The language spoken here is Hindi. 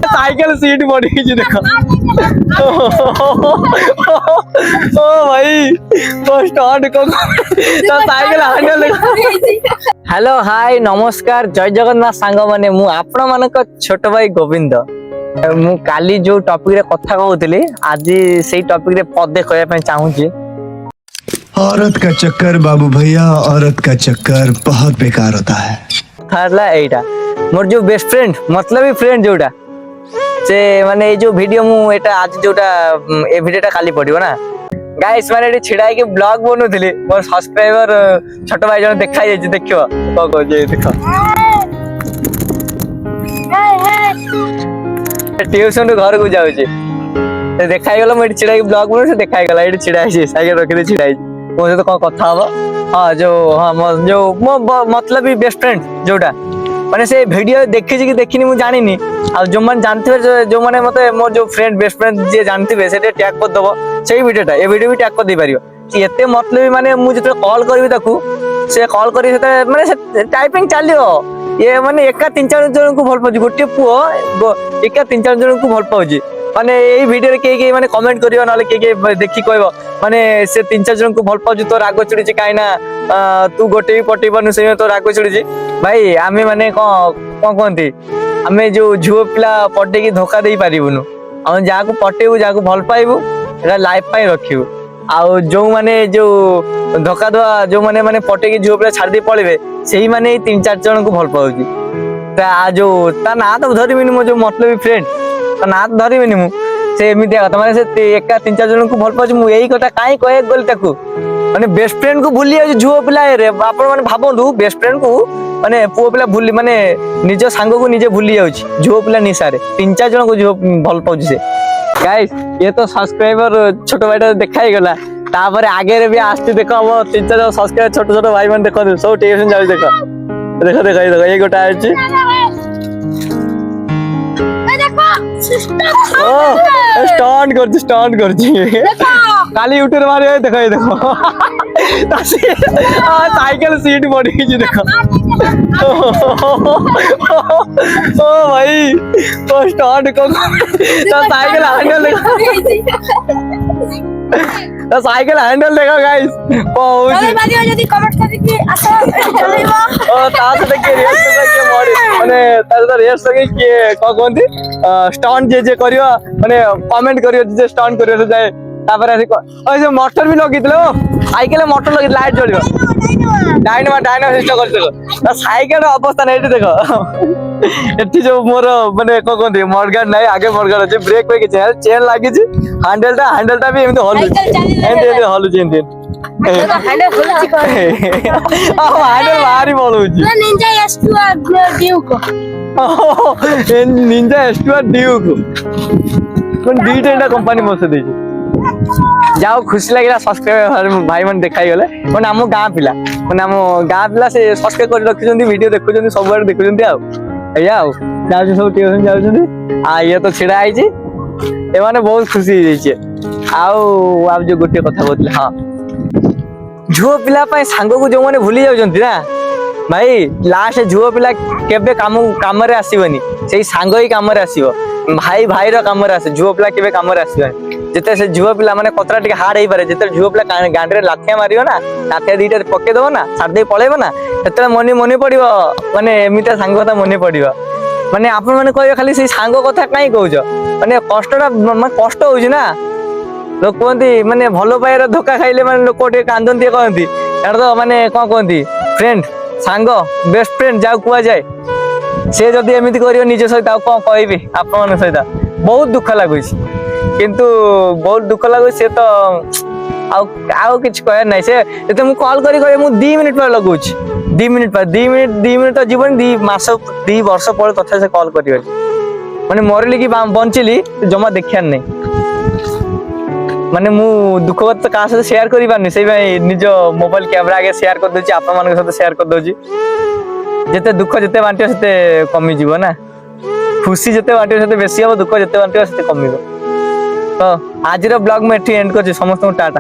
साइकिल सीट पड़ी देखो ओ भाई तो स्टार्ट को तो साइकिल हैंडल देखो। हेलो हाय नमस्कार जय जगन्नाथ सांग माने मु आपण मानक छोट भाई गोविंद मु काली जो टॉपिक रे कथा कहउतली आज सेही टॉपिक रे पदे कहया पे चाहूची। औरत का चक्कर बाबू भैया, औरत का चक्कर बहुत बेकार होता है। थारला एटा मोर जो बेस्ट फ्रेंड मतलब फ्रेंड जोटा से माने ए जो वीडियो मु एटा आज जोटा ए वीडियोटा काली पडियो ना गाइस माने एटी छिडा के ब्लॉग बनउतली मोर सब्सक्राइबर छोट भाई जण देखाई जे देखियो को को जे देखो ट्यूशन घर को जाउ जे देखाई गला मोर छिडा के ब्लॉग बनउ से देखाई गला एटी छिडा है साइकिल रखि दे छिडा है मो से तो कोन कथा हबो। हां जो मतलब बेस्ट फ्रेंड जोटा माने से वीडियो देखि कि देखिनी मु जानिनी आ जो मन जानथिबे जो माने मते मोर जो फ्रेंड बेस्ट फ्रेंड जे जानथिबे सेटे टैग कर दबो सेही वीडियोटा ए वीडियो भी टैग कर दे परियो एते मतलब माने मु जते कॉल करबी ताकू से कॉल करी सेते माने से टाइपिंग चालियो ये माने एका 3-4 जन को भल पाउजी गोटे पुओ एका 3-4 जन को भल पाउजी माने एई वीडियो रे के माने कमेंट करियो नाले के देखि कहबो माने से 3-4 जन को भल पाउजी तो राग चिड़ी जे काइना तू गोटे भी पटई बनु से तो राग चिड़ी भाई आमे माने कोन कहंती आमे जो झुओ पिला पटे की धोखा दे पारिबुनु हम जाको पटेबु जाको भल पाइबु एटा लाइफ पाई रखिबु आ जो माने जो धोखा दवा जो माने पटे की झुओ पिला छाड़ दे पळेबे सेही माने 3-4 जन को भल पाउजी ता जो ता ना तो धरिबिनी मो जो मतलब फ्रेंड ता ना तो धरिबिनी मु से एमितिया कथा माने से एका 3-4 जन को भल पाउजी मु एही कथा काई कहे गल ताकू माने बेस्ट फ्रेंड को भूली जाउ झुओ पिला रे आपण माने भाबंतु बेस्ट फ्रेंड को माने पुओ पिला भूली माने निज सांग को निजे भूली जाउची झुओ पिला निसारे 3-4 जन को झुओ भल पाउची से गाइस ये तो सब्सक्राइबर छोट भाईटा देखाई गला तापर आगे रे भी आस्ती देखो अब 3-4 सब्सक्राइबर छोट छोट भाई मन देखो सब टेंशन जाउ देखो देखो देखो ये गोटा आछि ओ स्टंट करछि काली यूट्यूब मारे देखो ये देखो साइकिल सीट पड़ी देखो ओ भाई तो स्टार्ट को तो साइकिल हैंडल तो साइकिल हैंडल देखो गाइस पहुंच बादी जदी कमेंट कर कि आसा चलेबो ओ तास देखि रेस के मॉडल माने तास रेस के कोनती स्टंट जे करियो माने कमेंट करियो जे स्टंट करियो से जाए तापर ऐसे ओइ जे मोटर भी लगितलो साइकिल में मोटर लगी लाइट जलियो डायनो सिस्टम कर देखो साइकिल अवस्था नहीं देखो एठी जो मोर माने को कोन मडगार्ड नाही आगे मडगार्ड अछि ब्रेक पे चेन लागी छी हैंडलटा भी एमते हलु एमते हैंडल खुलछि को हैंडल भारी बोलुछि ninja S2 duke ninja S2 duke कोन डीटेंडा कंपनी मोसे देछि जाओ खुशी लगे सब्सक्राइबर भाई मन देखाई गले मन आम गाँ पिला मन आम गाँ पिला से सब्सक्राइब कर रखिछन्ती वीडियो देखुछन्ती सब बार देखुछन्ती आ जाउ सब ट्यूशन जाउछन्ती आ ये तो छिड़ा आइछि ए माने बहुत खुशी हो जाइछे आ जो गोटे कथा कहतले हां झुओ पिला पय सांग को जो माने भूली जाउछन्ती ना भाई लास्ट झुओ पिला केबे काम रे आसीबनी सेही सांग ही काम रे आसीबो भाई भाई रो काम रे आसे झुओ पिला केबे काम रे आसीबनी जेते से झुओ पिला माने कतरा टिके हार्ड हे पारे जेते झुओ पिला गांडरे लाथिया मारियो ना लाथिया दीटा पके दबो ना साथ दे पळेबो ना तेतला मने पडिबो माने एमिता सांग कथा मने पडिबो माने आपण माने कहयो खाली से सांग कथा काई कहउजो माने कष्टटा कष्ट होउजी ना लोक कहंती माने भलो पायर धोखा खाइले माने लोक टे कांदंती कहंती एटा तो माने कोन कहंती फ्रेंड सांग बेस्ट फ्रेंड जाउ कुआ जाय से जदी एमिति करियो निज सहित आ कोन कहबी आपण मन सहित बहुत दुख लागुछि किंतु बहुत दुख लागु से तो आउ किछ कहे नै से एते मु कॉल करी करी मु 2 मिनिट पर लगुछि 2 मिनिट जीवन 2 मास 2 वर्ष पर तथा से कॉल करियो माने मरली की बंचिली जमा देखियान नै माने मु दुख बात का से शेयर करि पानी सेई भाई निज मोबाइल कैमरा आगे शेयर कर दोछि आपन मान के साथ शेयर कर दोछि जेते दुख जेते बांटियो सेते कमी जीवो ना खुशी जेते बांटियो सेते बेसी हो दुख जेते बांटियो सेते कमिबो तो आज रो ब्लॉग में एठी एंड करछि समस्त टाटा।